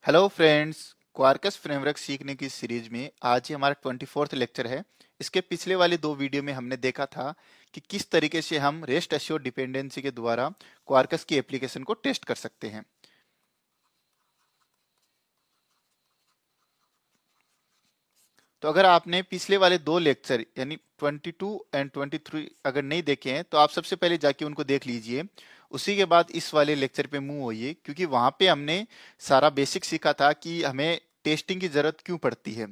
Hello friends. क्वार्कस framework सीखने की series में आज ही हमारा 24th लेक्चर है। इसके पिछले वाले दो वीडियो में हमने देखा था कि किस तरीके से हम रेस्ट एश्योर्ड डिपेंडेंसी के द्वारा क्वार्कस की एप्लीकेशन को टेस्ट कर सकते हैं। तो अगर आपने पिछले वाले दो लेक्चर यानी 22 एंड 23 अगर नहीं देखे हैं तो आप सबसे पहले जाके उनको देख लीजिए। उसी के बाद इस वाले लेक्चर पे मूव होइए, क्योंकि वहां पे हमने सारा बेसिक सीखा था कि हमें टेस्टिंग की जरूरत क्यों पड़ती है।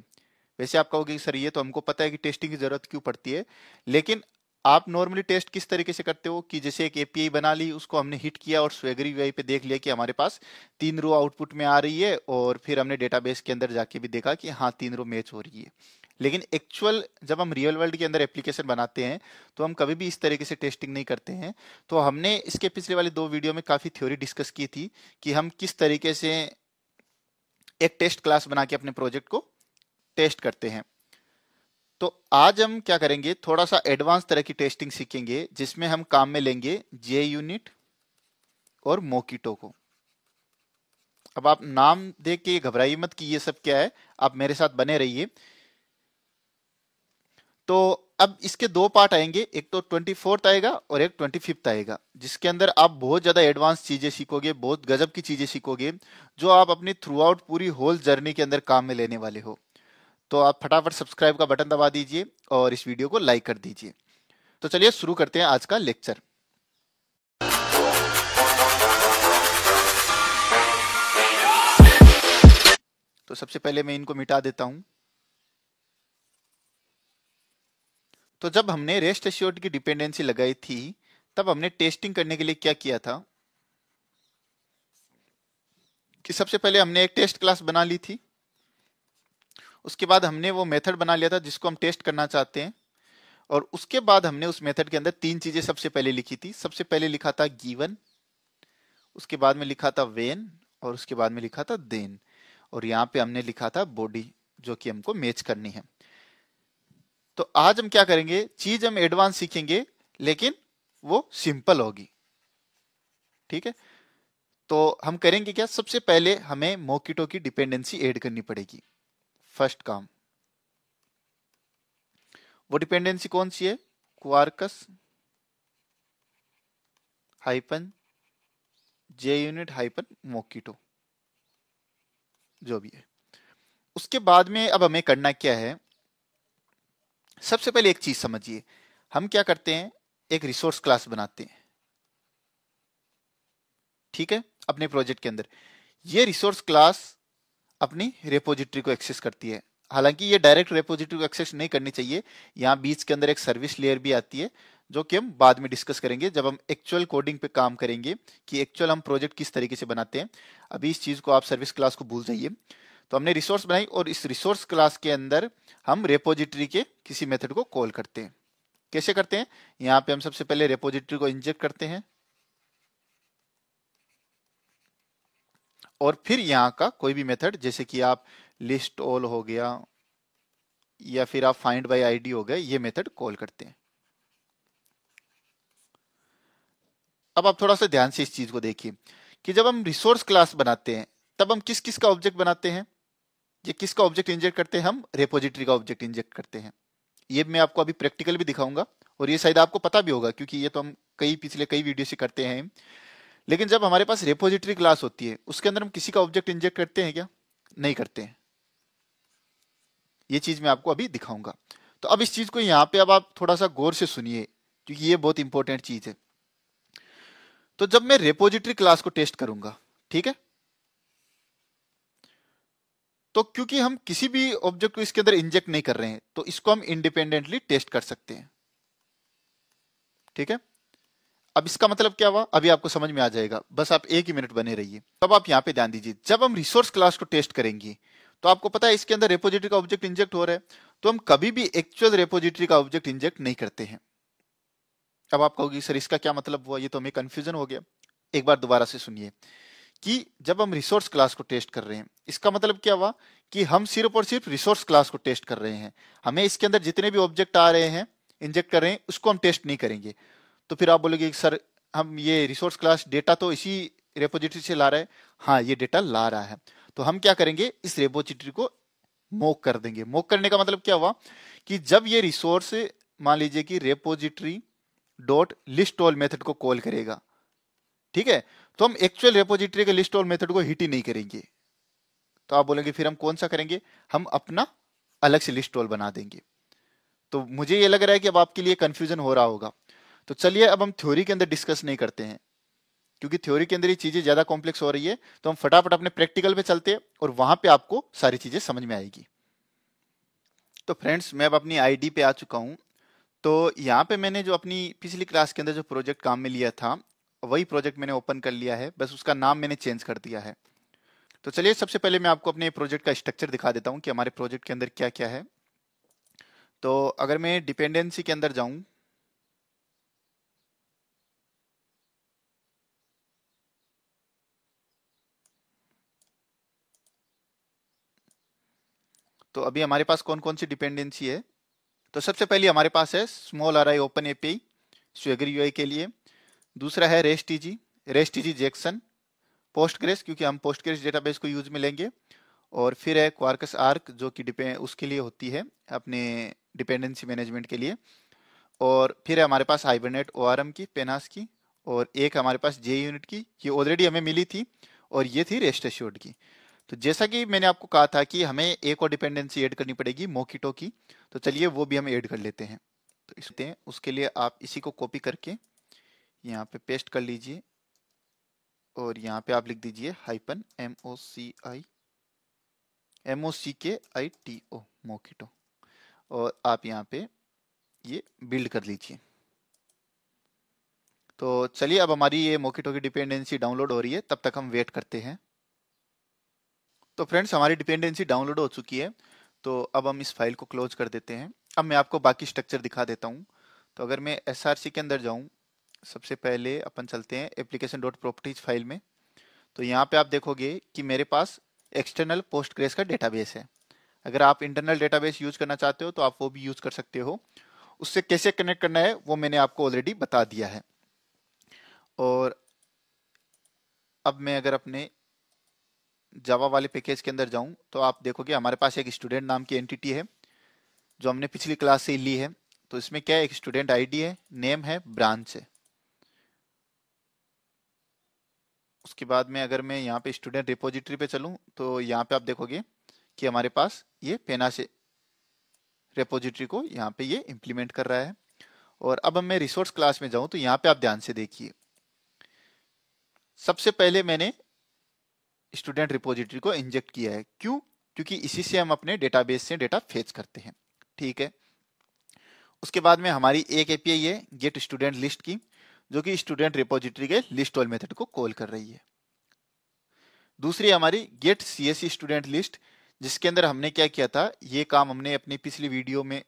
वैसे आप कहोगे कि सर ये तो हमको पता है कि टेस्टिंग की जरूरत क्यों पड़ती है, लेकिन आप नॉर्मली टेस्ट किस तरीके से करते हो कि जैसे एक एपीआई बना ली, उसको हमने हिट किया और स्वेगर यूआई पे देख लिया कि हमारे पास 3 रो आउटपुट में आ रही है, और फिर हमने डेटाबेस के अंदर जाके भी देखा कि हाँ 3 रो मैच हो रही है। लेकिन एक्चुअल जब हम रियल वर्ल्ड के अंदर एप्लीकेशन बनाते हैं तो हम कभी भी इस तरीके से टेस्टिंग नहीं करते हैं। तो हमने इसके पिछले वाले दो वीडियो में काफी थ्योरी डिस्कस की थी कि हम किस तरीके से एक टेस्ट क्लास बना के अपने प्रोजेक्ट को टेस्ट करते हैं। तो आज हम क्या करेंगे, थोड़ा सा एडवांस तरह की टेस्टिंग सीखेंगे जिसमें हम काम में लेंगे जे यूनिट और मोकिटो को। अब आप नाम देख के घबराइए मत कि ये सब क्या है, आप मेरे साथ बने रहिए। तो अब इसके दो पार्ट आएंगे, एक तो 24th आएगा और एक 25th आएगा, जिसके अंदर आप बहुत ज्यादा एडवांस चीजें सीखोगे, बहुत गजब की चीजें सीखोगे जो आप अपनी थ्रू आउट पूरी होल जर्नी के अंदर काम में लेने वाले हो। तो आप फटाफट सब्सक्राइब का बटन दबा दीजिए और इस वीडियो को लाइक कर दीजिए। तो चलिए शुरू करते हैं आज का लेक्चर। तो सबसे पहले मैं इनको मिटा देता हूं। तो जब हमने रेस्ट एश्योर्ड की डिपेंडेंसी लगाई थी तब हमने टेस्टिंग करने के लिए क्या किया था कि सबसे पहले हमने एक टेस्ट क्लास बना ली थी। उसके बाद हमने वो मेथड बना लिया था जिसको हम टेस्ट करना चाहते हैं, और उसके बाद हमने उस मेथड के अंदर तीन चीजें सबसे पहले लिखी थी। सबसे पहले लिखा था गिवन, उसके बाद में लिखा था वेन, और उसके बाद में लिखा था देन, और यहाँ पे हमने लिखा था बॉडी जो कि हमको मैच करनी है। तो आज हम क्या करेंगे, चीज हम एडवांस सीखेंगे लेकिन वो सिंपल होगी। ठीक है, तो हम करेंगे क्या, सबसे पहले हमें मोकिटो की डिपेंडेंसी ऐड करनी पड़ेगी। फर्स्ट काम, वो डिपेंडेंसी कौन सी है, क्वार्कस हाइपन जे यूनिट हाइपन मोकिटो, जो भी है। उसके बाद में अब हमें करना क्या है, सबसे पहले एक चीज समझिए। हम क्या करते हैं, एक रिसोर्स क्लास बनाते हैं, ठीक है, अपने प्रोजेक्ट के अंदर। ये रिसोर्स क्लास अपनी रेपोजिटरी को एक्सेस करती है। हालांकि ये डायरेक्ट रेपोजिटरी को एक्सेस नहीं करनी चाहिए, यहाँ बीच के अंदर एक सर्विस लेयर भी आती है जो कि हम बाद में डिस्कस करेंगे जब हम एक्चुअल कोडिंग पे काम करेंगे कि एक्चुअल हम प्रोजेक्ट किस तरीके से बनाते हैं। अभी इस चीज को आप सर्विस क्लास को भूल जाइए। तो हमने रिसोर्स बनाई और इस रिसोर्स क्लास के अंदर हम रेपोजिटरी के किसी मेथड को कॉल करते हैं। कैसे करते हैं, यहाँ पे हम सबसे पहले रेपोजिटरी को इंजेक्ट करते हैं और फिर यहाँ का कोई भी मेथड, जैसे कि आप लिस्ट ऑल हो गया या फिर आप फाइंड बाय आईडी हो गए, ये मेथड कॉल करते हैं। अब आप थोड़ा सा ध्यान से इस चीज को देखिए कि जब हम रिसोर्स क्लास बनाते हैं तब हम किस किस का ऑब्जेक्ट बनाते हैं। ये किसका ऑब्जेक्ट इंजेक्ट करते हैं, हम रेपोजिटरी का ऑब्जेक्ट इंजेक्ट करते हैं। ये मैं आपको अभी प्रैक्टिकल भी दिखाऊंगा और ये शायद आपको पता भी होगा क्योंकि ये तो हम पिछले कई वीडियो से करते हैं। लेकिन जब हमारे पास रेपोजिटरी क्लास होती है उसके अंदर हम किसी का ऑब्जेक्ट इंजेक्ट करते हैं क्या, नहीं करते हैं। ये चीज मैं आपको अभी दिखाऊंगा। तो अब इस चीज को यहाँ पे अब आप थोड़ा सा गौर से सुनिए क्योंकि ये बहुत इंपॉर्टेंट चीज है। तो जब मैं रेपोजिटरी क्लास को टेस्ट करूंगा, ठीक है, तो क्योंकि हम किसी भी ऑब्जेक्ट को इसके अंदर इंजेक्ट नहीं कर रहे हैं तो इसको हम इंडिपेंडेंटली टेस्ट कर सकते हैं। ठीक है, अब इसका मतलब क्या हुआ अभी आपको समझ में आ जाएगा, बस आप एक ही मिनट बने रहिए। तब आप यहाँ पे ध्यान दीजिए, जब हम रिसोर्स क्लास को टेस्ट करेंगे तो आपको पता है इसके अंदर रेपोजिटरी का ऑब्जेक्ट इंजेक्ट हो रहा है, तो हम कभी भी एक्चुअल रेपोजिटरी का ऑब्जेक्ट इंजेक्ट नहीं करते हैं। अब आप कहोगे सर इसका क्या मतलब हुआ, ये तो हमें कंफ्यूजन हो गया। एक बार दोबारा से सुनिए कि जब हम रिसोर्स क्लास को टेस्ट कर रहे हैं इसका मतलब क्या हुआ कि हम सिर्फ और सिर्फ रिसोर्स क्लास को टेस्ट कर रहे हैं। हमें इसके अंदर जितने भी ऑब्जेक्ट आ रहे हैं इंजेक्ट कर रहे हैं उसको हम टेस्ट नहीं करेंगे। तो फिर आप बोलोगे सर हम ये रिसोर्स क्लास डेटा तो इसी रेपोजिटरी से ला रहा है? हाँ, ये डेटा ला रहा है। तो हम क्या करेंगे, इस रेपोजिटरी को मोक कर देंगे। मोक करने का मतलब क्या हुआ कि जब ये रिसोर्स मान लीजिए कि repository dot list all method को कॉल करेगा, ठीक है, तो हम एक्चुअल रेपोजिटरी के लिस्ट ऑल मेथड को हिट ही नहीं करेंगे। तो आप बोलेंगे फिर हम कौन सा करेंगे, हम अपना अलग से लिस्ट ऑल बना देंगे। तो मुझे ये लग रहा है कि अब आपके लिए कंफ्यूजन हो रहा होगा। तो चलिए अब हम थ्योरी के अंदर डिस्कस नहीं करते हैं, क्योंकि थ्योरी के अंदर ये चीजें ज्यादा कॉम्प्लेक्स हो रही है। तो हम फटाफट अपने प्रैक्टिकल पे चलते हैं और वहां पे आपको सारी चीजें समझ में आएगी। तो फ्रेंड्स, मैं अब अपनी आईडी पे आ चुका हूं। तो यहाँ पे मैंने जो अपनी पिछली क्लास के अंदर जो प्रोजेक्ट काम में लिया था, वही प्रोजेक्ट मैंने ओपन कर लिया है, बस उसका नाम मैंने चेंज कर दिया है। तो चलिए सबसे पहले मैं आपको अपने प्रोजेक्ट का स्ट्रक्चर दिखा देता हूँ कि हमारे प्रोजेक्ट के अंदर क्या क्या है। तो अगर मैं डिपेंडेंसी के अंदर जाऊं, तो अभी हमारे पास कौन कौन सी डिपेंडेंसी है। तो सबसे पहले हमारे पास है small are I open API Swagger UI के लिए। दूसरा है रेस्ट इजी जैक्सन, पोस्टग्रेस क्योंकि हम पोस्टग्रेस डेटाबेस को यूज में लेंगे। और फिर है क्वार्कस आर्क जो कि उसके लिए होती है अपने डिपेंडेंसी मैनेजमेंट के लिए। और फिर है हमारे पास हाइबरनेट ओआरएम की, पेनास की। और एक हमारे पास जे यूनिट की, ये ऑलरेडी हमें मिली थी। और ये थी रेस्ट एश्योर्ड की। तो जैसा कि मैंने आपको कहा था कि हमें एक और डिपेंडेंसी ऐड करनी पड़ेगी मोकिटो की, तो चलिए वो भी हम ऐड कर लेते हैं। तो इसते उसके लिए आप इसी को कॉपी करके यहाँ पे पेस्ट कर लीजिए और यहाँ पे आप लिख दीजिए हाइपन MOCKITO मोकिटो, और आप यहाँ पे ये बिल्ड कर लीजिए। तो चलिए अब हमारी ये मोकिटो की डिपेंडेंसी डाउनलोड हो रही है, तब तक हम वेट करते हैं। तो फ्रेंड्स, हमारी डिपेंडेंसी डाउनलोड हो चुकी है। तो अब हम इस फाइल को क्लोज कर देते हैं। अब मैं आपको बाकी स्ट्रक्चर दिखा देता हूँ। तो अगर मैं SRC के अंदर जाऊँ, सबसे पहले अपन चलते हैं एप्लीकेशन डॉट प्रॉपर्टीज फाइल में। तो यहाँ पे आप देखोगे कि मेरे पास एक्सटर्नल पोस्टग्रेस का डेटाबेस है। अगर आप इंटरनल डेटाबेस यूज करना चाहते हो तो आप वो भी यूज कर सकते हो। उससे कैसे कनेक्ट करना है वो मैंने आपको ऑलरेडी बता दिया है। और अब मैं अगर अपने जावा वाले पैकेज के अंदर जाऊं तो आप देखोगे हमारे पास एक स्टूडेंट नाम की एंटिटी है जो हमने पिछली क्लास से ली है। तो इसमें क्या है, एक स्टूडेंट आईडी है, नेम है, ब्रांच है। उसके बाद में अगर मैं यहाँ पे स्टूडेंट रिपोजिटरी पे चलूं तो यहाँ पे आप देखोगे कि हमारे पास ये पेना से रेपोजिटरी को यहाँ पे ये इंप्लीमेंट कर रहा है। और अब मैं रिसोर्स क्लास में जाऊं तो यहाँ पे आप ध्यान से देखिए, सबसे पहले मैंने स्टूडेंट रिपोजिटरी को इंजेक्ट किया है। क्यों? क्योंकि इसी से हम अपने डेटाबेस से डेटा फेच करते हैं। ठीक है। उसके बाद में हमारी एक एपीआई है गेट स्टूडेंट लिस्ट की, जो कि स्टूडेंट रिपोजिटरी के लिस्ट ऑल मेथड को कॉल कर रही है। दूसरी हमारी गेट सीएससी स्टूडेंट लिस्ट, जिसके अंदर हमने क्या किया था, ये काम हमने अपनी पिछली वीडियो में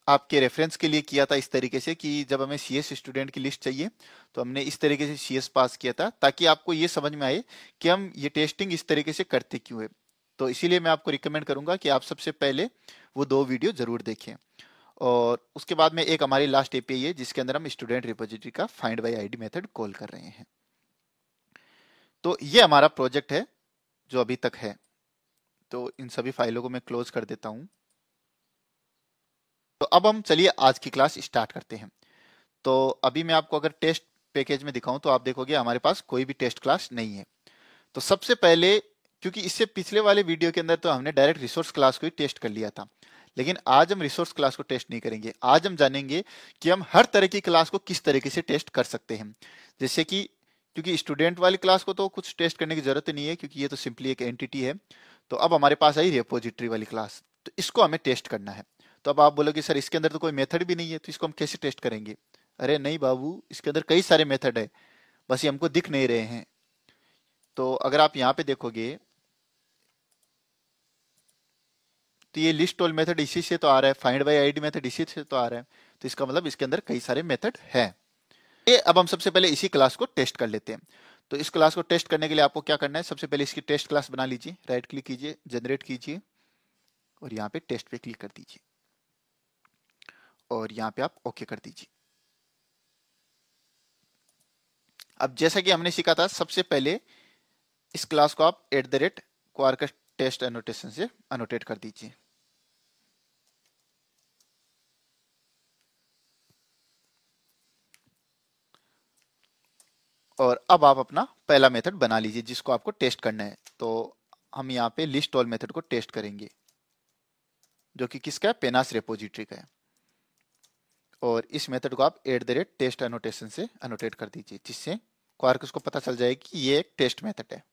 आपके रेफरेंस के लिए किया था इस तरीके से कि जब हमें सीएस स्टूडेंट की लिस्ट चाहिए तो हमने इस तरीके से सीएस पास किया था, ताकि आपको ये समझ में आए कि हम ये टेस्टिंग इस तरीके से करते क्यों है। तो इसीलिए मैं आपको रिकमेंड करूंगा कि आप सबसे पहले वो 2 वीडियो जरूर देखें। और उसके बाद में एक हमारी लास्ट एपीआई है जिसके अंदर हम स्टूडेंट रिपोजिटरी का find by ID method call कर रहे हैं। तो ये हमारा प्रोजेक्ट है जो अभी तक है। तो इन सभी फाइलों को मैं क्लोज कर देता हूं। तो अब हम चलिए आज की क्लास स्टार्ट करते हैं। तो अभी मैं आपको अगर टेस्ट पैकेज में दिखाऊं तो आप देखोगे हमारे पास कोई भी टेस्ट क्लास नहीं है। तो सबसे पहले, क्योंकि इससे पिछले वाले वीडियो के अंदर तो हमने डायरेक्ट रिसोर्स क्लास को ही टेस्ट कर लिया था, लेकिन आज हम रिसोर्स क्लास को टेस्ट नहीं करेंगे। आज हम जानेंगे कि हम हर तरह की क्लास को किस तरीके से टेस्ट कर सकते हैं। जैसे कि क्योंकि स्टूडेंट वाली क्लास को तो कुछ टेस्ट करने की जरूरत नहीं है क्योंकि ये तो सिंपली एक एंटिटी है। तो अब हमारे पास आई रेपोजिटरी वाली क्लास, तो इसको हमें टेस्ट करना है। तो अब आप बोलोगे सर इसके अंदर तो कोई मेथड भी नहीं है, तो इसको हम कैसे टेस्ट करेंगे? अरे नहीं बाबू, इसके अंदर कई सारे मेथड है, बस ये हमको दिख नहीं रहे हैं। तो अगर आप यहाँ पे देखोगे तो ये लिस्ट ऑल मेथड इसी से तो आ रहा है, फाइंड बाय आईडी मेथड इसी से तो आ रहा है। तो इसका मतलब इसके अंदर कई सारे मेथड है। ये अब हम सबसे पहले इसी क्लास को टेस्ट कर लेते हैं। तो इस क्लास को टेस्ट करने के लिए आपको क्या करना है, सबसे पहले इसकी टेस्ट क्लास बना लीजिए, राइट क्लिक कीजिए, जनरेट कीजिए और यहाँ पे टेस्ट पे क्लिक कर दीजिए और यहाँ पे आप ओके कर दीजिए। अब जैसा कि हमने सीखा था, सबसे पहले इस क्लास को आप @quarkus टेस्ट एनोटेशन से एनोटेट कर दीजिए। और अब आप अपना पहला मेथड बना लीजिए जिसको आपको टेस्ट करना है। तो हम यहाँ पे लिस्ट ऑल मेथड को टेस्ट करेंगे, जो कि किसका है, पेनास रेपोजिटरी का है। और इस मेथड को आप @टेस्ट एनोटेशन से एनोटेट कर दीजिए, जिससे क्वार्कस को पता चल जाए कि ये एक टेस्ट मेथड है।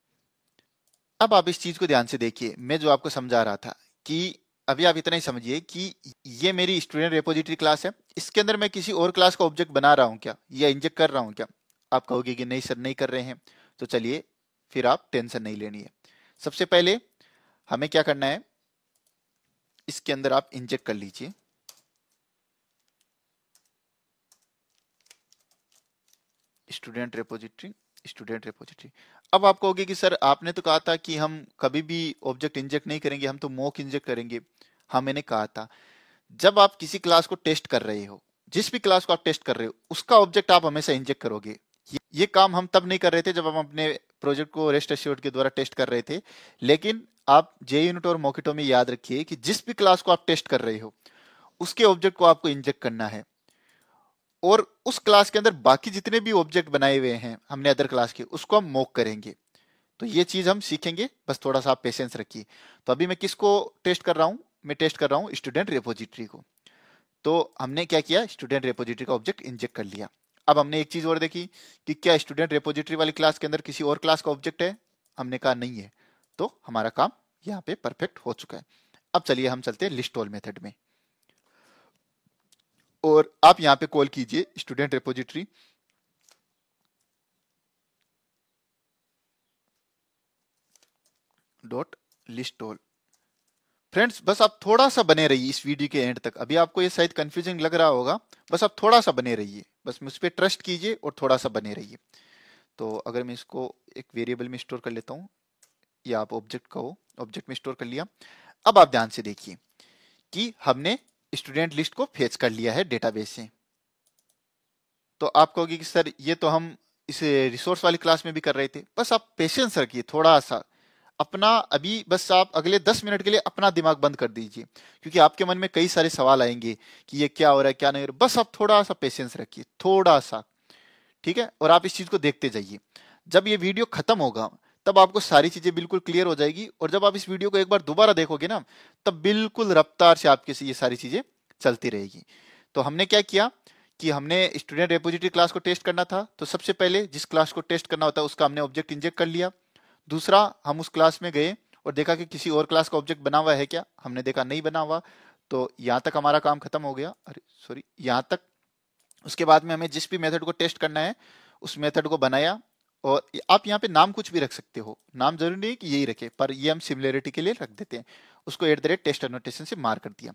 अब आप इस चीज को ध्यान से देखिए, मैं जो आपको समझा रहा था कि अभी आप इतना ही समझिए कि ये मेरी स्टूडेंट रेपोजिटरी क्लास है, इसके अंदर मैं किसी और क्लास का ऑब्जेक्ट बना रहा हूँ क्या, या इंजेक्ट कर रहा हूँ क्या। आप कहोगे कि नहीं सर, नहीं कर रहे हैं। तो चलिए, फिर आप टेंशन नहीं लेनी है। सबसे पहले हमें क्या करना है, इसके अंदर आप इंजेक्ट कर लीजिए स्टूडेंट रेपोजिटरी, स्टूडेंट रेपोजिटरी। अब आप कहोगे कि सर आपने तो कहा था कि हम कभी भी ऑब्जेक्ट इंजेक्ट नहीं करेंगे, हम तो मॉक इंजेक्ट करेंगे। हाँ, मैंने कहा था, जब आप किसी क्लास को टेस्ट कर रहे हो, जिस भी क्लास को आप टेस्ट कर रहे हो, उसका ऑब्जेक्ट आप हमेशा इंजेक्ट करोगे। ये काम हम तब नहीं कर रहे थे जब हम अपने प्रोजेक्ट को रेस्ट एश्योर्ड के द्वारा टेस्ट कर रहे थे। लेकिन आप JUnit और मोकिटो में याद रखिए कि जिस भी क्लास को आप टेस्ट कर रहे हो, उसके ऑब्जेक्ट को आपको इंजेक्ट करना है। और उस क्लास के अंदर बाकी जितने भी ऑब्जेक्ट बनाए हुए हैं हमने अदर क्लास के, उसको हम मॉक करेंगे। तो ये चीज हम सीखेंगे, बस थोड़ा सा आप पेशेंस रखिए। तो अभी मैं किसको टेस्ट कर रहा हूं, मैं टेस्ट कर रहा हूं स्टूडेंट रेपोजिटरी को। तो हमने क्या किया, स्टूडेंट रेपोजिटरी का ऑब्जेक्ट इंजेक्ट कर लिया। अब हमने एक चीज और देखी कि क्या स्टूडेंट रेपोजिटरी वाली क्लास के अंदर किसी और क्लास का ऑब्जेक्ट है। हमने कहा नहीं है। तो हमारा काम यहाँ पे परफेक्ट हो चुका है। अब चलिए हम चलते हैं लिस्ट ऑल मेथड में। और आप यहाँ पे कॉल कीजिए student repository dot list all. Friends, बस आप थोड़ा सा बने रहिए इस वीडियो के एंड तक। अभी आपको ये शायद कंफ्यूजिंग लग रहा होगा, बस आप थोड़ा सा बने रहिए, बस मुझ पर ट्रस्ट कीजिए और थोड़ा सा बने रहिए। तो अगर मैं इसको एक वेरिएबल में स्टोर कर लेता हूँ, या आप ऑब्जेक्ट कहो, ऑब्जेक्ट में स्टोर कर लिया। अब आप ध्यान से देखिए कि हमने स्टूडेंट लिस्ट को फेच कर लिया है डेटाबेस से। तो आप कहोगे कि सर ये तो हम इस रिसोर्स वाली क्लास में भी कर रहे थे। बस आप पेशेंस रखिए थोड़ा सा अपना। अभी बस आप अगले 10 मिनट के लिए अपना दिमाग बंद कर दीजिए, क्योंकि आपके मन में कई सारे सवाल आएंगे कि ये क्या हो रहा है, क्या नहीं हो रहा है। बस आप थोड़ा सा पेशेंस रखिए, थोड़ा सा, ठीक है। और आप इस चीज को देखते जाइए। जब ये वीडियो खत्म होगा तब आपको सारी चीजें बिल्कुल क्लियर हो जाएगी। और जब आप इस वीडियो को एक बार दोबारा देखोगे ना, तब बिल्कुल रफ्तार से आपके से ये सारी चीजें चलती रहेगी। तो हमने क्या किया कि हमने स्टूडेंट रेपोजिटरी क्लास को टेस्ट करना था, तो सबसे पहले जिस क्लास को टेस्ट करना होता है उसका हमने ऑब्जेक्ट इंजेक्ट कर लिया। दूसरा, हम उस क्लास में गए और देखा कि किसी और क्लास का ऑब्जेक्ट बना हुआ है क्या। हमने देखा नहीं बना हुआ। तो यहाँ तक हमारा काम खत्म हो गया। अरे सॉरी, यहाँ तक। उसके बाद में हमें जिस भी मेथड को टेस्ट करना है उस मेथड को बनाया। और आप यहाँ पे नाम कुछ भी रख सकते हो, नाम जरूरी नहीं कि यही रखे, पर ये हम सिमिलरिटी के लिए रख देते हैं। उसको @टेस्ट एनोटेशन से मार कर दिया।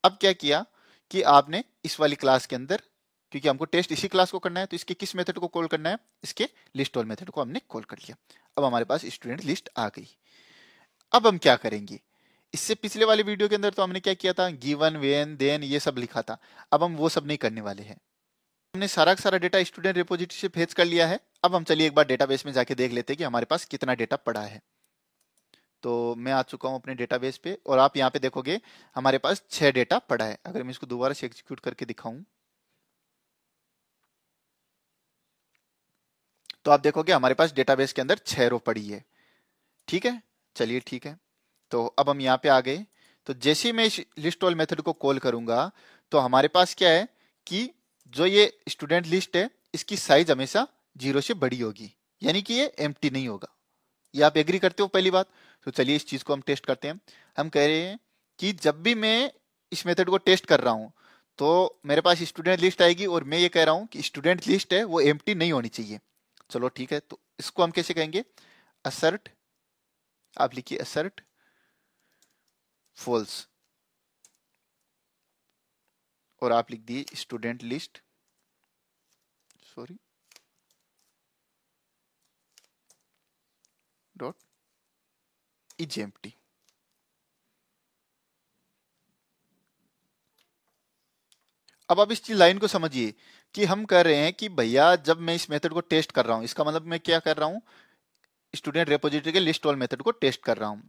अब क्या किया कि आपने इस वाली क्लास के अंदर, क्योंकि हमको टेस्ट इसी क्लास को करना है, तो इसके किस मेथड को कॉल करना है, इसके लिस्ट ऑल मेथड को हमने कॉल कर लिया। अब हमारे पास स्टूडेंट लिस्ट आ गई। अब हम क्या करेंगे, इससे पिछले वाले वीडियो के अंदर तो हमने क्या किया था, गिवन, वेन, देन, ये सब लिखा था। अब हम वो सब नहीं करने वाले हैं। हमने सारा का सारा डेटा स्टूडेंट रिपोजिटरी से फेच कर लिया है। अब हम चलिए एक बार डेटाबेस में जाके देख लेते हैं कि हमारे पास कितना डेटा पड़ा है। तो मैं आ चुका हूं अपने डेटाबेस पे, और आप यहाँ पे देखोगे हमारे पास 6 डेटा पड़ा है। अगर मैं इसको दोबारा से एग्जीक्यूट करके दिखाऊं तो आप देखोगे हमारे पास डेटाबेस के अंदर 6 रो पड़ी है। ठीक है, चलिए ठीक है। तो अब हम यहाँ पे आ गए। तो जैसे ही मैं इस लिस्ट ऑल मेथड को कॉल करूंगा तो हमारे पास क्या है कि जो ये स्टूडेंट लिस्ट है इसकी साइज हमेशा 0 से बड़ी होगी, यानी कि ये एम्प्टी नहीं होगा। ये आप एग्री करते हो पहली बात। तो चलिए इस चीज को हम टेस्ट करते हैं। हम कह रहे हैं कि जब भी मैं इस मेथड को टेस्ट कर रहा हूं तो मेरे पास स्टूडेंट लिस्ट आएगी, और मैं ये कह रहा हूं कि स्टूडेंट लिस्ट है वो एम्प्टी नहीं होनी चाहिए। चलो ठीक है, तो इसको हम कैसे कहेंगे, असर्ट, आप लिखिए असर्ट फॉल्स, और आप लिख दिए student list, sorry, dot is empty. अब आप इस लाइन को समझिए कि हम कर रहे हैं कि भैया जब मैं इस मेथड को टेस्ट कर रहा हूं, इसका मतलब मैं क्या कर रहा हूं, स्टूडेंट रेपोजिटरी के लिस्ट ऑल मेथड को टेस्ट कर रहा हूं।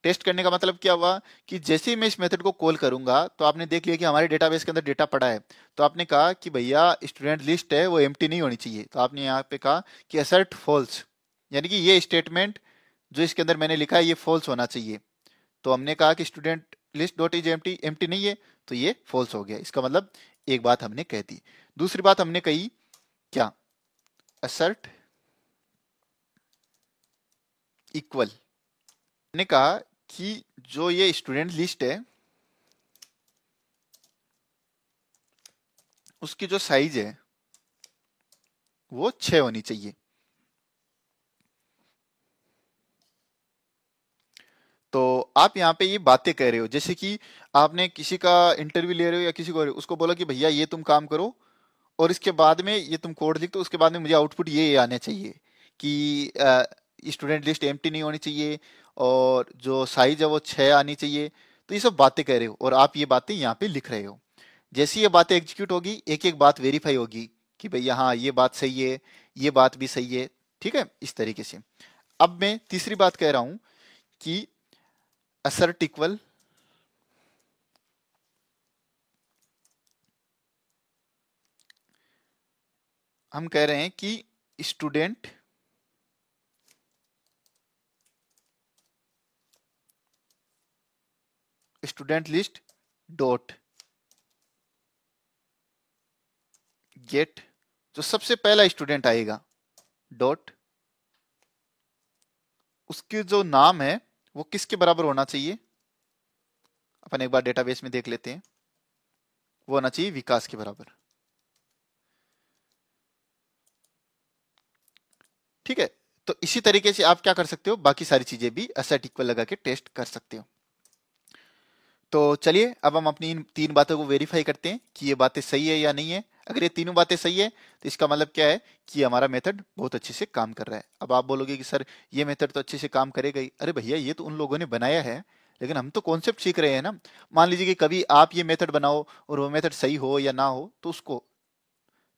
टेस्ट करने का मतलब क्या हुआ कि जैसे ही मैं इस मेथड को कॉल करूंगा तो आपने देख लिया कि हमारे डेटाबेस के अंदर डेटा पड़ा है। तो आपने कहा कि भैया स्टूडेंट लिस्ट है वो एम्प्टी नहीं होनी चाहिए, तो आपने यहाँ पे कहा कि असर्ट फॉल्स, यानी कि ये स्टेटमेंट जो इसके अंदर मैंने लिखा है ये फॉल्स होना चाहिए। तो हमने कहा कि student list dot is empty, empty नहीं है, तो ये फॉल्स हो गया। इसका मतलब एक बात हमने कह दी। दूसरी बात हमने कही क्या, असर्ट इक्वल, ने कहा कि जो ये स्टूडेंट लिस्ट है उसकी जो साइज है वो 6 होनी चाहिए। तो आप यहाँ पे ये बातें कह रहे हो, जैसे कि आपने किसी का इंटरव्यू ले रहे हो या किसी को उसको बोला कि भैया ये तुम काम करो और इसके बाद में ये तुम कोड लिख दो, उसके बाद में मुझे आउटपुट ये आना चाहिए कि स्टूडेंट लिस्ट एम्प्टी नहीं होनी चाहिए और जो साइज है वो 6 आनी चाहिए। तो ये सब बातें कह रहे हो और आप ये बातें यहाँ पे लिख रहे हो। जैसे ये बातें एग्जीक्यूट होगी एक एक बात वेरीफाई होगी कि भैया हाँ ये बात सही है, ये बात भी सही है, ठीक है, इस तरीके से। अब मैं तीसरी बात कह रहा हूं कि असर्ट इक्वल हम कह रहे हैं कि student student list dot gate, जो सबसे पहला स्टूडेंट आएगा डॉट, उसके जो नाम है वो किसके बराबर होना चाहिए, अपन एक बार डेटाबेस में देख लेते हैं, वो होना चाहिए विकास के बराबर। ठीक है, तो इसी तरीके से आप क्या कर सकते हो, बाकी सारी चीजें भी असर्ट इक्वल लगा के टेस्ट कर सकते हो। तो चलिए अब हम अपनी इन तीन बातों को वेरीफाई करते हैं कि ये बातें सही है या नहीं है। अगर ये तीनों बातें सही है तो इसका मतलब क्या है कि हमारा मेथड बहुत अच्छे से काम कर रहा है। अब आप बोलोगे कि सर ये मेथड तो अच्छे से काम करेगा ही, अरे भैया ये तो उन लोगों ने बनाया है, लेकिन हम तो कॉन्सेप्ट सीख रहे हैं ना। मान लीजिए कि कभी आप ये मेथड बनाओ और वो मेथड सही हो या ना हो तो उसको,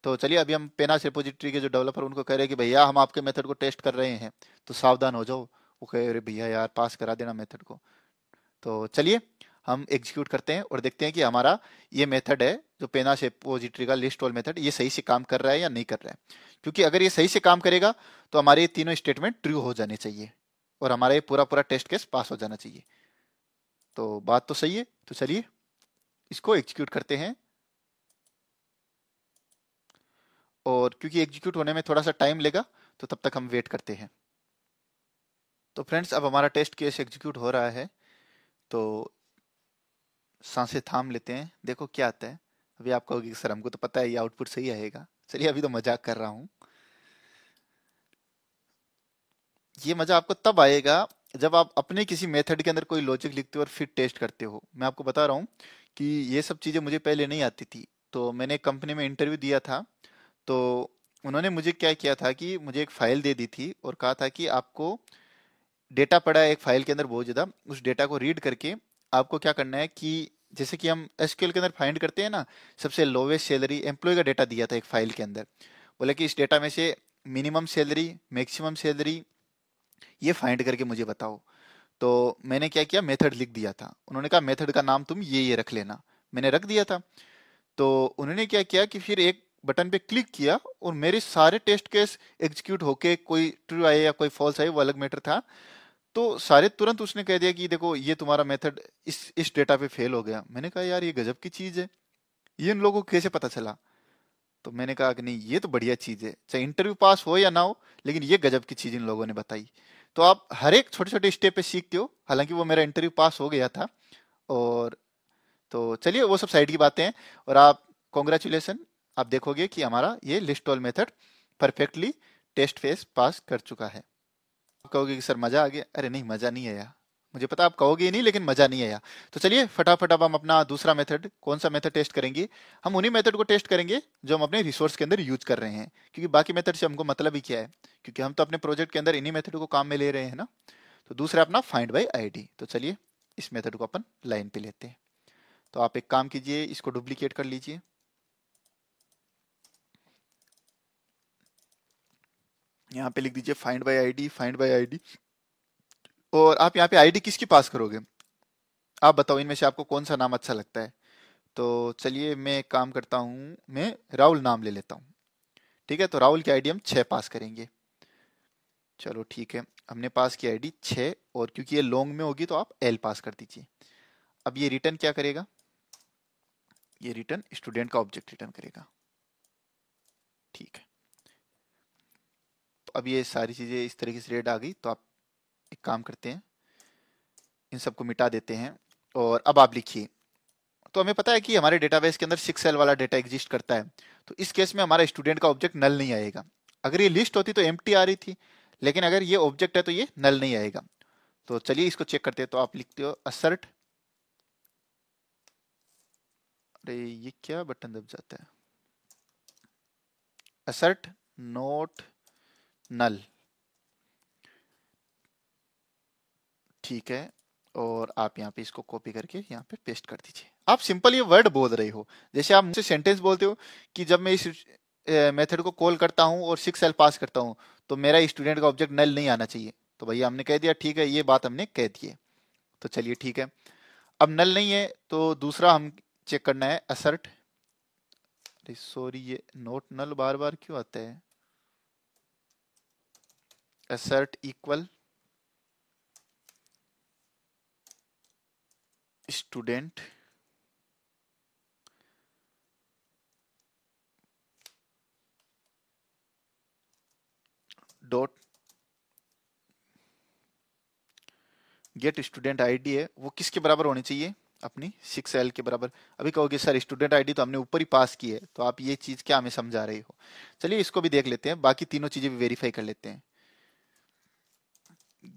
तो चलिए अभी हम पेनास रिपोजिटरी के जो डेवलपर उनको कह रहे हैं कि भैया हम आपके मेथड को टेस्ट कर रहे हैं तो सावधान हो जाओ। वो कह रहे भैया यार पास करा देना मेथड को। तो चलिए हम एग्जीक्यूट करते हैं और देखते हैं कि हमारा ये मेथड है जो पेनास रिपोजिटरी का लिस्ट ऑल मेथड, ये सही से काम कर रहा है या नहीं कर रहा है। क्योंकि अगर ये सही से काम करेगा तो हमारे ये तीनों स्टेटमेंट ट्रू हो जाने चाहिए और हमारा ये पूरा पूरा टेस्ट केस पास हो जाना चाहिए। तो बात तो सही है, तो चलिए इसको एग्जीक्यूट करते हैं। और क्योंकि एग्जीक्यूट होने में थोड़ा सा टाइम लेगा तो तब तक हम वेट करते हैं। तो फ्रेंड्स अब हमारा टेस्ट केस एग्जीक्यूट हो रहा है, तो सांसें थाम लेते हैं, देखो क्या आता है। अभी आप कहोगे कि सर हमको तो पता है ये आउटपुट सही आएगा। चलिए अभी तो मजाक कर रहा हूँ। ये मजा आपको तब आएगा जब आप अपने किसी मेथड के अंदर कोई लॉजिक लिखते हो और फिर टेस्ट करते हो। मैं आपको बता रहा हूँ कि ये सब चीज़ें मुझे पहले नहीं आती थी। तो मैंने कंपनी में इंटरव्यू दिया था, तो उन्होंने मुझे क्या किया था कि मुझे एक फाइल दे दी थी और कहा था कि आपको डेटा पड़ा है एक फाइल के अंदर बहुत ज़्यादा, उस डेटा को रीड करके आपको क्या करना है कि जैसे कि हम एसक्यूएल के अंदर फाइंड करते हैं ना, सबसे लोवेस्ट सैलरी एम्प्लॉय का डेटा दिया था एक फाइल के अंदर। बोला कि इस डेटा में से मिनिमम सैलरी मैक्सिमम सैलरी ये फाइंड करके मुझे बताओ। तो मैंने क्या किया, मेथड लिख दिया था। उन्होंने कहा मेथड का नाम तुम ये रख लेना। मैंने रख दिया था। तो उन्होंने क्या किया कि फिर एक बटन पे क्लिक किया और मेरे सारे टेस्ट केस एग्जीक्यूट होके कोई ट्रू आए या कोई फॉल्स आए वो अलग मैटर था। तो सारे तुरंत उसने कह दिया कि देखो ये तुम्हारा मेथड इस डेटा पे फेल हो गया। मैंने कहा यार ये गजब की चीज है, ये इन लोगों को कैसे पता चला। तो मैंने कहा कि नहीं ये तो बढ़िया चीज है, चाहे इंटरव्यू पास हो या ना हो, लेकिन ये गजब की चीज इन लोगों ने बताई। तो आप हर एक छोटे छोटे स्टेप पे सीखते हो। हालांकि वो मेरा इंटरव्यू पास हो गया था। और तो चलिए वो सब साइड की बातें हैं। और आप कॉन्ग्रेचुलेसन, आप देखोगे कि हमारा ये list all method perfectly test face pass कर चुका है। आप कहोगे कि सर मजा आ गया, अरे नहीं मजा नहीं आया। मुझे पता आप कहोगे ही नहीं, लेकिन मजा नहीं आया। तो चलिए फटाफट अब हम अपना दूसरा मेथड, कौन सा मेथड टेस्ट करेंगे। हम उन्हीं मेथड को टेस्ट करेंगे जो हम अपने रिसोर्स के अंदर यूज कर रहे हैं, क्योंकि बाकी मेथड से हमको मतलब ही क्या है, क्योंकि हम तो अपने प्रोजेक्ट के अंदर इन्हीं मेथड को काम में ले रहे हैं ना। तो दूसरा अपना फाइंड बाय आईडी। तो चलिए इस मेथड को अपन लाइन पे लेते हैं। तो आप एक काम कीजिए, इसको डुप्लीकेट कर लीजिए। यहाँ पे लिख दीजिए find by ID, find by ID. और आप यहाँ पे आईडी किसकी पास करोगे? आप बताओ इनमें से आपको कौन सा नाम अच्छा लगता है। तो चलिए मैं एक काम करता हूँ, मैं राहुल नाम ले लेता हूँ। ठीक है, तो राहुल की आईडी हम 6 पास करेंगे। चलो ठीक है, हमने पास की आईडी 6, और क्योंकि ये लॉन्ग में होगी तो आप एल पास कर दीजिए। अब ये रिटर्न क्या करेगा? ये रिटर्न स्टूडेंट का ऑब्जेक्ट रिटर्न करेगा। ठीक है, तो अब ये सारी चीजें इस तरीके से रेड आ गई। तो आप एक काम करते हैं, इन सबको मिटा देते हैं, और अब आप लिखिए। तो हमें पता है कि हमारे डेटाबेस के अंदर 6 सेल वाला डेटा एग्जिस्ट करता है। तो इस केस में हमारा स्टूडेंट का ऑब्जेक्ट नल नहीं आएगा। अगर ये लिस्ट होती तो एम्प्टी आ रही थी, लेकिन अगर ये ऑब्जेक्ट है तो ये नल नहीं आएगा। तो चलिए इसको चेक करते हैं। तो आप लिखते हो असर्ट, अरे ये क्या बटन दब जाता है, असर्ट नोट नल। ठीक है, और आप यहाँ पे इसको कॉपी करके यहाँ पे पेस्ट कर दीजिए। आप सिंपल ये वर्ड बोल रहे हो, जैसे आप मुझसे सेंटेंस बोलते हो कि जब मैं इस मेथड को कॉल करता हूँ और 6 सेल पास करता हूँ तो मेरा स्टूडेंट का ऑब्जेक्ट नल नहीं आना चाहिए। तो भैया हमने कह दिया, ठीक है, ये बात हमने कह दी है। तो चलिए ठीक है, अब नल नहीं है तो दूसरा हम चेक करना है असर्ट। अरे सॉरी, ये नोट नल बार बार क्यों आता है? Assert equal student dot gate student ID है वो किसके बराबर होनी चाहिए? अपनी 6L के बराबर। अभी कहोगे सर स्टूडेंट आईडी तो हमने ऊपर ही पास की है, तो आप ये चीज क्या हमें समझा रहे हो? चलिए इसको भी देख लेते हैं, बाकी तीनों चीजें भी वेरीफाई कर लेते हैं।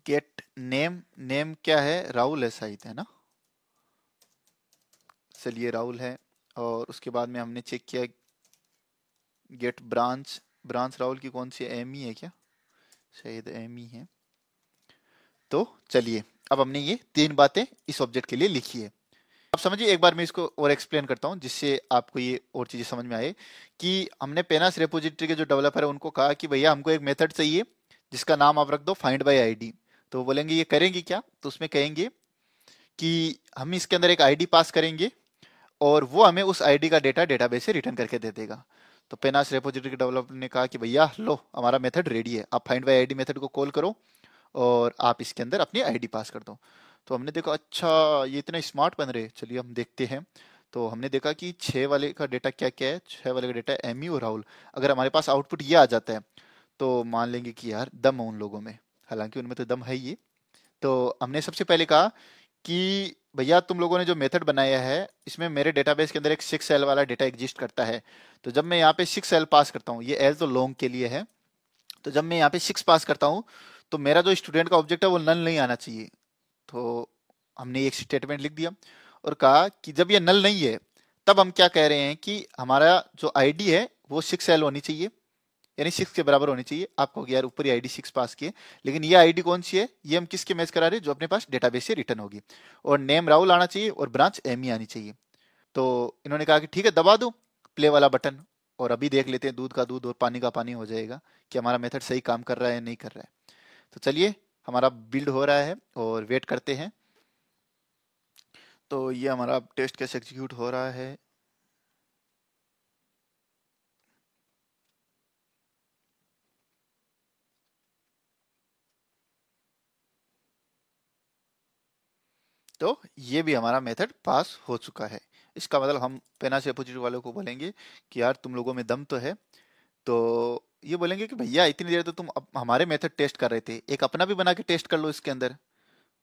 गेट नेम, नेम क्या है? राहुल है शायद, है ना? चलिए राहुल है। और उसके बाद में हमने चेक किया गेट ब्रांच, ब्रांच राहुल की कौन सी है? एम ही है क्या? शायद एम ही है। तो चलिए अब हमने ये 3 बातें इस ऑब्जेक्ट के लिए लिखी है। आप समझिए, एक बार मैं इसको और एक्सप्लेन करता हूं जिससे आपको ये और चीजें समझ में आए। कि हमने पेनास रेपोजिटरी के जो डेवलपर है उनको कहा कि भैया हमको एक मेथड चाहिए जिसका नाम आप रख दो फाइंड बाय आईडी। तो वो बोलेंगे ये करेंगे क्या? तो उसमें कहेंगे कि हम इसके अंदर एक आईडी पास करेंगे और वो हमें उस आईडी का डेटा डेटाबेस से रिटर्न करके दे देगा। तो पेनास रेपोजिटरी के डेवलपर ने कहा कि भैया लो, हमारा मेथड रेडी है, आप फाइंड बाय आईडी मेथड को कॉल करो और आप इसके अंदर अपनी आईडी पास कर दो। तो हमने देखा अच्छा ये इतना स्मार्ट बन रहे, चलिए हम देखते हैं। तो हमने देखा कि 6 वाले का डेटा क्या क्या है। 6 वाले का डेटा एमी और राहुल। अगर हमारे पास आउटपुट ये आ जाता है तो मान लेंगे कि यार दम है उन लोगों में, हालांकि उनमें तो दम है ही। तो हमने सबसे पहले कहा कि भैया तुम लोगों ने जो मेथड बनाया है इसमें मेरे डेटाबेस के अंदर एक 6 सेल वाला डेटा एग्जिस्ट करता है। तो जब मैं यहाँ पे 6 सेल पास करता हूँ, ये एल तो लॉन्ग के लिए है, तो जब मैं यहाँ पे 6 पास करता हूँ तो मेरा जो स्टूडेंट का ऑब्जेक्ट है वो नल नहीं आना चाहिए। तो हमने एक स्टेटमेंट लिख दिया और कहा कि जब ये नल नहीं है तब हम क्या कह रहे हैं कि हमारा जो आईडी है वो 6L होनी चाहिए, यानी 6 के बराबर होनी चाहिए। आपको यार ऊपर ही आईडी 6 पास की है, लेकिन ये आईडी कौन सी है? ये हम किसके मैच करा रहे हैं? जो अपने पास डेटाबेस से रिटर्न होगी। और नेम राहुल आना चाहिए और ब्रांच एम ही आनी चाहिए। तो इन्होंने कहा कि ठीक है, दबा दो प्ले वाला बटन, और अभी देख लेते हैं दूध का दूध और पानी का पानी हो जाएगा कि हमारा मेथड सही काम कर रहा है या नहीं कर रहा है। तो चलिए हमारा बिल्ड हो रहा है और वेट करते हैं। तो ये हमारा टेस्ट कैसे एग्जीक्यूट हो रहा है। तो ये भी हमारा मेथड पास हो चुका है। इसका मतलब हम पेना से अपोजिट वालों को बोलेंगे कि यार तुम लोगों में दम तो है। तो ये बोलेंगे कि भैया इतनी देर तो तुम हमारे मेथड टेस्ट कर रहे थे, एक अपना भी बना के टेस्ट कर लो इसके अंदर।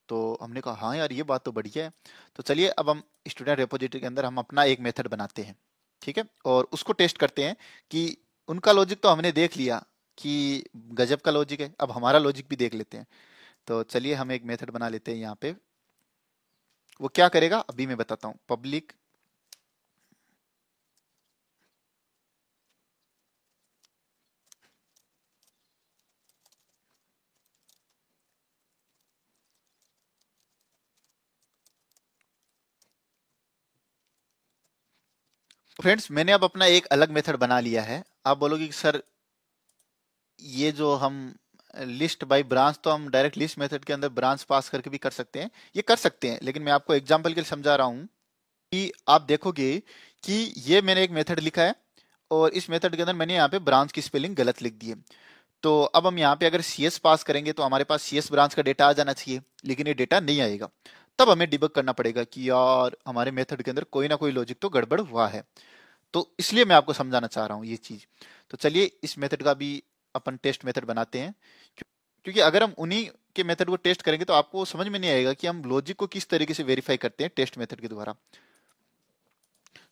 तो हमने कहा हाँ यार ये बात तो बढ़िया है। तो चलिए अब हम स्टूडेंट रेपोजिटरी के अंदर हम अपना एक मेथड बनाते हैं। ठीक है, और उसको टेस्ट करते हैं कि उनका लॉजिक तो हमने देख लिया कि गजब का लॉजिक है, अब हमारा लॉजिक भी देख लेते हैं। तो चलिए हम एक मेथड बना लेते हैं यहाँ पे। वो क्या करेगा अभी मैं बताता हूँ। पब्लिक फ्रेंड्स, मैंने अब अपना एक अलग मेथड बना लिया है। आप बोलोगे कि सर ये जो हम लिस्ट बाय ब्रांच, तो हम डायरेक्ट लिस्ट मेथड के अंदर ब्रांच पास करके भी कर सकते हैं, ये कर सकते हैं, लेकिन मैं आपको एग्जांपल के लिए समझा रहा हूँ कि आप देखोगे कि ये मैंने एक मेथड लिखा है और इस मेथड के अंदर मैंने यहाँ पे ब्रांच की स्पेलिंग गलत लिख दी है। तो अब हम यहाँ पे अगर CS पास करेंगे तो हमारे पास CS ब्रांच का डेटा आ जाना चाहिए, लेकिन ये डेटा नहीं आएगा। तब हमें डिबग करना पड़ेगा कि यार हमारे मेथड के अंदर कोई ना कोई लॉजिक तो गड़बड़ हुआ है। तो इसलिए मैं आपको समझाना चाह रहा हूँ ये चीज। तो चलिए इस मेथड का भी अपन टेस्ट मेथड बनाते हैं, क्योंकि अगर हम उन्हीं के मेथड को टेस्ट करेंगे तो आपको समझ में नहीं आएगा कि हम लॉजिक को किस तरीके से वेरीफाई करते हैं टेस्ट मेथड के द्वारा।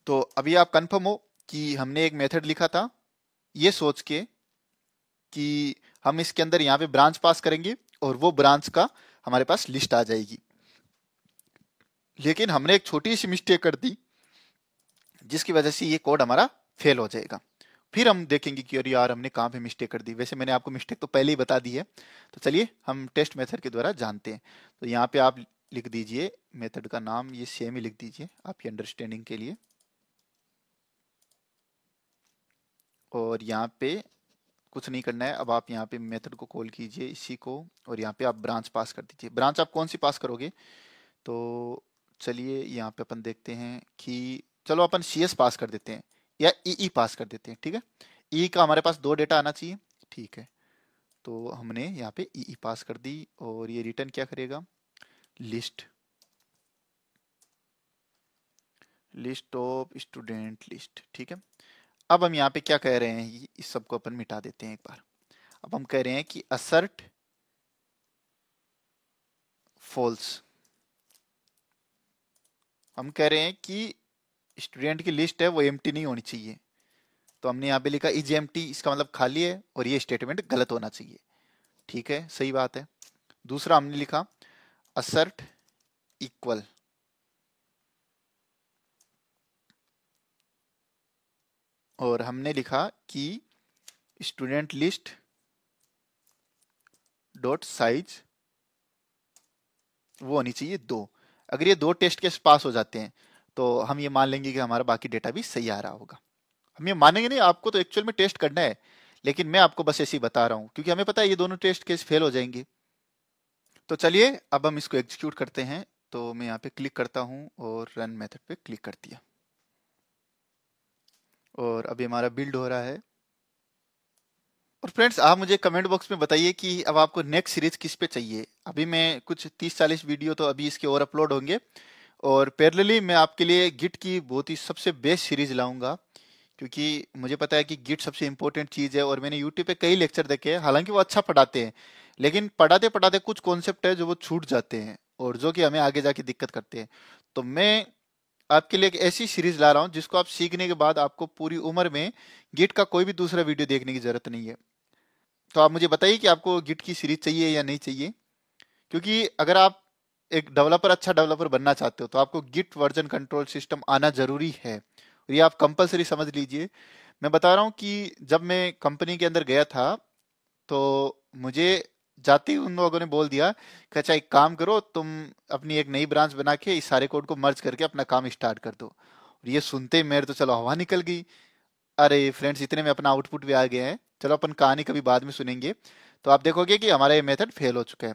तो अभी आप कंफर्म हो कि हमने एक मेथड लिखा था ये सोच के कि हम इसके अंदर यहाँ पे ब्रांच पास करेंगे और वो ब्रांच का हमारे पास लिस्ट आ जाएगी, लेकिन हमने एक छोटी सी मिस्टेक कर दी जिसकी वजह से ये कोड हमारा फेल हो जाएगा। फिर हम देखेंगे कि अरे यार हमने कहाँ पे मिस्टेक कर दी। वैसे मैंने आपको मिस्टेक तो पहले ही बता दी है। तो चलिए हम टेस्ट मेथड के द्वारा जानते हैं। तो यहाँ पे आप लिख दीजिए मेथड का नाम, ये सेम ही लिख दीजिए आपकी अंडरस्टैंडिंग के लिए। और यहाँ पे कुछ नहीं करना है। अब आप यहाँ पे मेथड को कॉल कीजिए इसी को, और यहाँ पे आप ब्रांच पास कर दीजिए। ब्रांच आप कौन सी पास करोगे? तो चलिए यहाँ पे अपन देखते हैं कि चलो अपन CS पास कर देते हैं या EE पास कर देते हैं, ठीक है। ई का हमारे पास दो डेटा आना चाहिए, ठीक है। तो हमने यहाँ पे EE पास कर दी और ये रिटर्न क्या करेगा? List, list of student list, ठीक है। अब हम यहाँ पे क्या कह रहे हैं, इस सबको अपन मिटा देते हैं एक बार। अब हम कह रहे हैं कि असर्ट फॉल्स। हम कह रहे हैं कि स्टूडेंट की लिस्ट है वो एम्प्टी नहीं होनी चाहिए। तो हमने यहाँ पे लिखा इज एम्प्टी, इसका मतलब खाली है और ये स्टेटमेंट गलत होना चाहिए, ठीक है, सही बात है। दूसरा हमने लिखा असर्ट इक्वल, और हमने लिखा कि स्टूडेंट लिस्ट डॉट साइज वो होनी चाहिए 2। अगर ये दो टेस्ट केस पास हो जाते हैं तो हम ये मान लेंगे कि हमारा बाकी डेटा भी सही आ रहा होगा। हम ये मानेंगे नहीं, आपको तो एक्चुअल में टेस्ट करना है, लेकिन मैं आपको बस ऐसे ही बता रहा हूँ क्योंकि हमें पता है ये दोनों टेस्ट केस फेल हो जाएंगे। तो चलिए अब हम इसको एग्जीक्यूट करते हैं। तो मैं यहाँ पे क्लिक करता हूँ और रन मेथड पे क्लिक कर दिया, और अभी हमारा बिल्ड हो रहा है। और फ्रेंड्स आप मुझे कमेंट बॉक्स में बताइए कि अब आपको नेक्स्ट सीरीज किस पे चाहिए। अभी मैं कुछ 30-40 वीडियो तो अभी इसके और अपलोड होंगे, और पैरेलली मैं आपके लिए गिट की बहुत ही सबसे बेस्ट सीरीज लाऊंगा, क्योंकि मुझे पता है कि गिट सबसे इंपॉर्टेंट चीज़ है। और मैंने यूट्यूब पे कई लेक्चर देखे हैं, हालांकि वो अच्छा पढ़ाते हैं, लेकिन पढ़ाते पढ़ाते कुछ कॉन्सेप्ट है जो वो छूट जाते हैं और जो कि हमें आगे जाके दिक्कत करते हैं। तो मैं आपके लिए एक ऐसी सीरीज ला रहा हूँ जिसको आप सीखने के बाद आपको पूरी उम्र में गिट का कोई भी दूसरा वीडियो देखने की जरूरत नहीं है। तो आप मुझे बताइए कि आपको गिट की सीरीज चाहिए या नहीं चाहिए, क्योंकि अगर आप एक डेवलपर, अच्छा डेवलपर बनना चाहते हो तो आपको गिट वर्जन कंट्रोल सिस्टम आना जरूरी है, और ये आप कंपलसरी समझ लीजिए। मैं बता रहा हूँ कि जब मैं कंपनी के अंदर गया था तो मुझे जाते ही उन लोगों ने बोल दिया कि अच्छा एक काम करो, तुम अपनी एक नई ब्रांच बना के इस सारे कोड को मर्ज करके अपना काम स्टार्ट कर दो। और ये सुनते ही मेरे तो चलो हवा निकल गई। अरे फ्रेंड्स इतने में अपना आउटपुट भी आ गया है, चलो अपन कहानी कभी बाद में सुनेंगे। तो आप देखोगे कि हमारा ये मेथड फेल हो चुका है।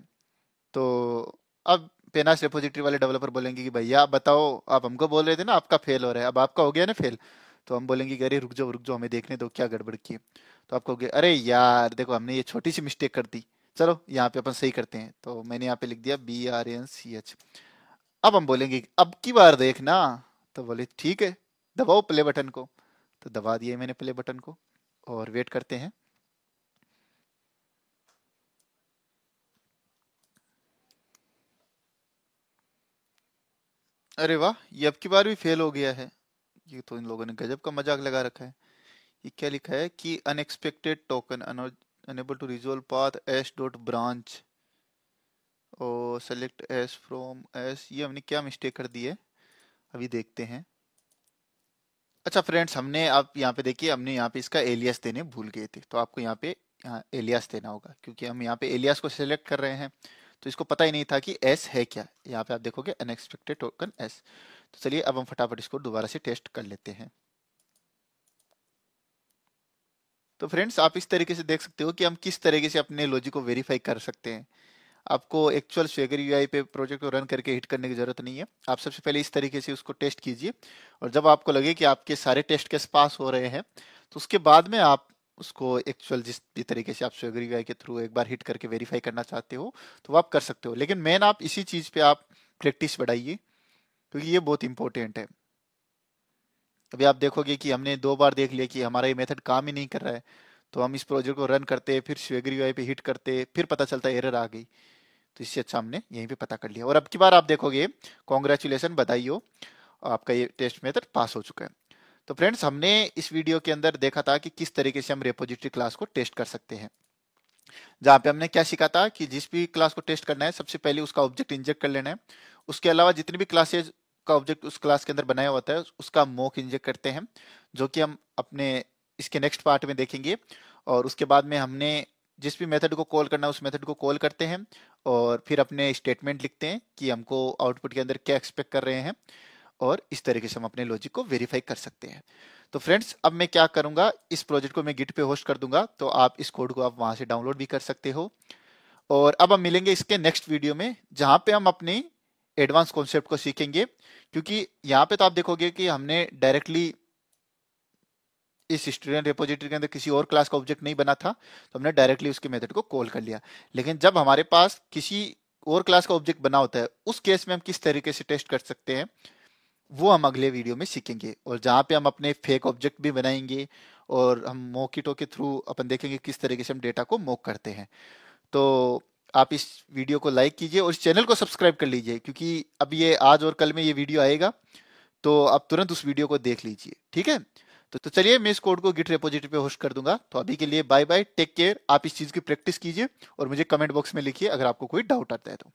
तो अब पेनास रिपोजिटरी वाले डेवलपर बोलेंगे कि भैया आप बताओ, आप हमको बोल रहे थे ना आपका फेल हो रहा है, अब आपका हो गया ना फेल। तो हम बोलेंगे कि अरे रुक जाओ हमें देखने दो क्या गड़बड़ की है। तो आप कहोगे अरे यार देखो हमने ये छोटी सी मिस्टेक कर दी, चलो यहाँ पे अपन सही करते हैं। तो मैंने यहाँ पे लिख दिया BRNCH। अब हम बोलेंगे कि अब की बार देखना। तो बोले ठीक है, दबाओ प्ले बटन को। तो दबा दिए मैंने प्ले बटन को, और वेट करते हैं। अरे वाह, ये अब की बार भी फेल हो गया है। ये तो इन लोगों ने गजब का मजाक लगा रखा है। ये क्या लिखा है कि unexpected token unable to resolve path s dot branch और सेलेक्ट एस फ्रॉम एस। ये हमने क्या मिस्टेक कर दी है, अभी देखते हैं। अच्छा फ्रेंड्स, हमने आप यहाँ पे देखिए, हमने यहाँ पे इसका एलियास देने भूल गए थे, तो आपको यहाँ पे यहाँ एलियास देना होगा, क्योंकि हम यहाँ पे एलियास को सिलेक्ट कर रहे हैं। तो इसको पता ही नहीं था कि एस है क्या। यहाँ पे आप देखोगे अनएक्सपेक्टेड टोकन एस। तो चलिए अब हम फटाफट इसको दोबारा से टेस्ट कर लेते हैं। तो फ्रेंड्स आप इस तरीके से देख सकते हो कि हम किस तरीके से अपने लॉजिक को वेरीफाई कर सकते हैं। आपको एक्चुअल स्वेगर यूआई पे प्रोजेक्ट को रन करके हिट करने की जरूरत नहीं है। आप सबसे पहले इस तरीके से उसको टेस्ट कीजिए, और जब आपको लगे कि आपके सारे टेस्ट केस पास हो रहे हैं तो उसके बाद में आप उसको एक्चुअल जिस भी तरीके से आप स्वेगर यूआई के थ्रू एक बार हिट करके वेरीफाई करना चाहते हो तो वो आप कर सकते हो। लेकिन मेन आप इसी चीज पे आप प्रैक्टिस बढ़ाइए, क्योंकि ये बहुत इंपॉर्टेंट है। अभी आप देखोगे कि हमने 2 बार देख लिया कि हमारा ये मेथड काम ही नहीं कर रहा है, तो हम इस प्रोजेक्ट को रन करते, फिर स्वेगर यूआई पे हिट करते, फिर पता चलता एरर आ गई। तो इससे अच्छा हमने यहीं पे पता कर लिया, और अब की बार आप देखोगे, कॉन्ग्रेचुलेसन, बधाई हो, आपका ये टेस्ट मेथड पास हो चुका है। तो फ्रेंड्स हमने इस वीडियो के अंदर देखा था कि किस तरीके से हम रेपोजिटरी क्लास को टेस्ट कर सकते हैं। जहाँ पे हमने क्या सीखा था कि जिस भी क्लास को टेस्ट करना है सबसे पहले उसका ऑब्जेक्ट इंजेक्ट कर लेना है। उसके अलावा जितनी भी क्लासेज का ऑब्जेक्ट उस क्लास के अंदर बनाया होता है उसका मॉक इंजेक्ट करते हैं, जो कि हम अपने इसके नेक्स्ट पार्ट में देखेंगे। और उसके बाद में हमने जिस भी मेथड को कॉल करना है उस मेथड को कॉल करते हैं, और फिर अपने स्टेटमेंट लिखते हैं कि हमको आउटपुट के अंदर क्या एक्सपेक्ट कर रहे हैं, और इस तरीके से हम अपने लॉजिक को वेरीफाई कर सकते हैं। तो फ्रेंड्स अब मैं क्या करूंगा, इस प्रोजेक्ट को मैं गिट पे होस्ट कर दूंगा, तो आप इस कोड को आप वहां से डाउनलोड भी कर सकते हो। और अब हम मिलेंगे इसके नेक्स्ट वीडियो में, जहां पे हम अपनी एडवांस कॉन्सेप्ट को सीखेंगे। क्योंकि यहाँ पे तो आप देखोगे कि हमने डायरेक्टली इस स्टूडेंट रिपोजिटरी के अंदर किसी और क्लास का ऑब्जेक्ट नहीं बना था, तो हमने डायरेक्टली उसके मेथड को कॉल कर लिया। लेकिन जब हमारे पास किसी और क्लास का ऑब्जेक्ट बना होता है, उस केस में हम किस तरीके से टेस्ट कर सकते हैं वो हम अगले वीडियो में सीखेंगे, और जहाँ पे हम अपने फेक ऑब्जेक्ट भी बनाएंगे, और हम मोकिटो के थ्रू अपन देखेंगे किस तरीके से हम डेटा को मॉक करते हैं। तो आप इस वीडियो को लाइक कीजिए और इस चैनल को सब्सक्राइब कर लीजिए, क्योंकि अब ये आज और कल में ये वीडियो आएगा, तो आप तुरंत उस वीडियो को देख लीजिए, ठीक है। तो चलिए मैं इस कोड को गिट रेपोजिटरी पे होस्ट कर दूंगा। तो अभी के लिए बाय बाय, टेक केयर। आप इस चीज की प्रैक्टिस कीजिए और मुझे कमेंट बॉक्स में लिखिए अगर आपको कोई डाउट आता है तो।